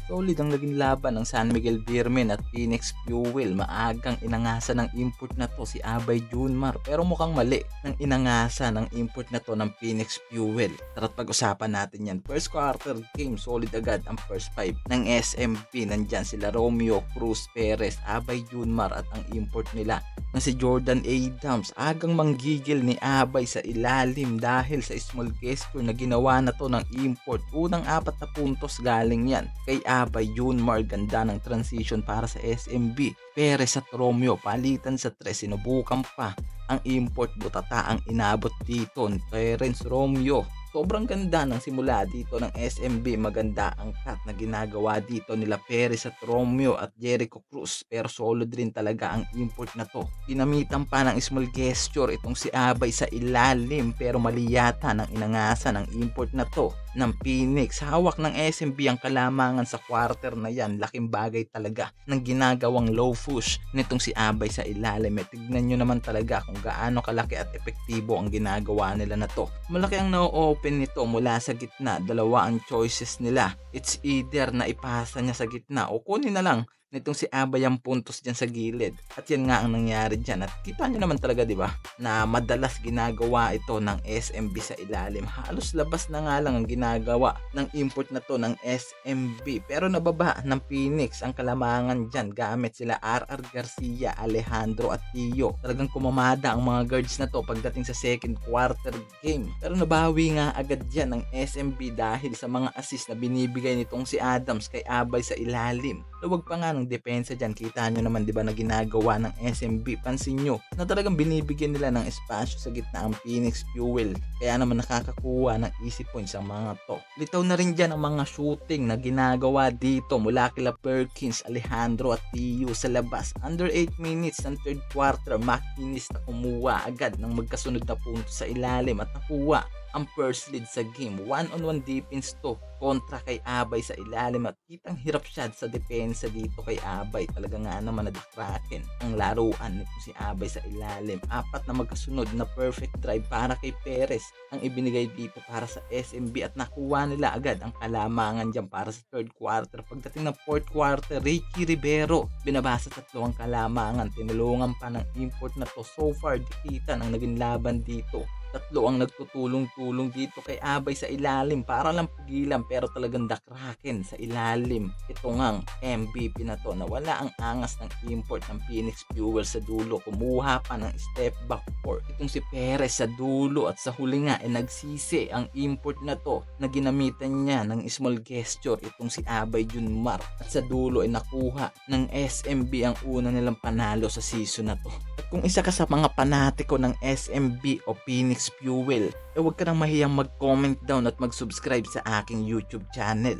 Solid ang naging laban ng San Miguel Beermen at Phoenix Fuel. Maagang inangasan ng import na to si Abay Junmar, pero mukhang mali ng inangasan ng import na to ng Phoenix Fuel. Tara't pag-usapan natin yan. First quarter game, solid agad ang first 5 ng SMP. Nandyan sila Romeo, Cruz, Perez, Abay Junmar at ang import nila na si Jordan Adams. Agang manggigil ni Abay sa ilalim dahil sa small gesture na ginawa na to ng import. Unang 4 na puntos galing yan kay Abay Junmar. Ganda ng transition para sa SMB. Perez at Romeo palitan sa 3, sinubukan pa ang import, butata ang inabot dito ni Terence Romeo. Sobrang ganda ng simula dito ng SMB. Maganda ang cut na ginagawa dito nila Perez at Romeo at Jericho Cruz. Pero solid rin talaga ang import na to. Ginamitan pa ng small gesture itong si Abay sa ilalim, pero mali yata ng inangasan ng import na to ng Phoenix. Hawak ng SMB ang kalamangan sa quarter na yan. Laking bagay talaga ng ginagawang low push nitong si Abay sa ilalim. Tignan nyo naman talaga kung gaano kalaki at epektibo ang ginagawa nila na to. Malaki ang na-open nito mula sa gitna. Dalawa ang choices nila. It's either na ipasa niya sa gitna o kunin na lang nitong si Abay ang puntos dyan sa gilid. At yan nga ang nangyari dyan. At kita nyo naman talaga, di ba, na madalas ginagawa ito ng SMB sa ilalim. Halos labas na nga lang ang ginagawa ng import na to ng SMB. Pero nababa ng Phoenix ang kalamangan dyan gamit sila RR Garcia, Alejandro at Tio. Talagang kumamada ang mga guards na to pagdating sa second quarter game. Pero nabawi nga agad dyan ng SMB dahil sa mga assist na binibigay nitong si Adams kay Abay sa ilalim. Luwag pa nga ng depensa dyan. Kita nyo naman, di ba, na ginagawa ng SMB. Pansin nyo na talagang binibigyan nila ng espasyo sa gitna ang Phoenix Fuel. Kaya naman nakakakuha ng easy points ang mga to. Litaw na rin dyan ang mga shooting na ginagawa dito mula kila Perkins, Alejandro at Tio sa labas. Under 8 minutes ng third quarter, makinis na kumuha agad ng magkasunod na punto sa ilalim at nakuha ang first lead sa game. 1-on-1 defense to kontra kay Abay sa ilalim at kitang hirap siya sa depensa dito kay Abay. Talaga nga naman nadakraken ang laruan nito si Abay sa ilalim. 4 na magkasunod na perfect drive para kay Perez ang ibinigay dito para sa SMB at nakuha nila agad ang kalamangan dyan para sa third quarter. Pagdating ng fourth quarter, Ricky Rivero binabasa 3 ang kalamangan. Tinulungan pa ng import na to. So far, dikitan ang naging laban dito. 3 ang nagtutulong-tulong dito kay Abay sa ilalim para lang pugilan, pero talagang dakraken sa ilalim. Ito ngang MVP na to na wala ang angas ng import ng Phoenix Fuel sa dulo. Kumuha pa ng step back 4 itong si Perez sa dulo at sa huli nga nagsisi ang import na to na ginamitan niya ng small gesture itong si Abay Junmar at sa dulo nakuha ng SMB ang una nilang panalo sa season na to. At kung isa ka sa mga panatiko ng SMB o Phoenix Fuel, huwag ka nang mahiyang mag-comment down at mag-subscribe sa aking YouTube channel.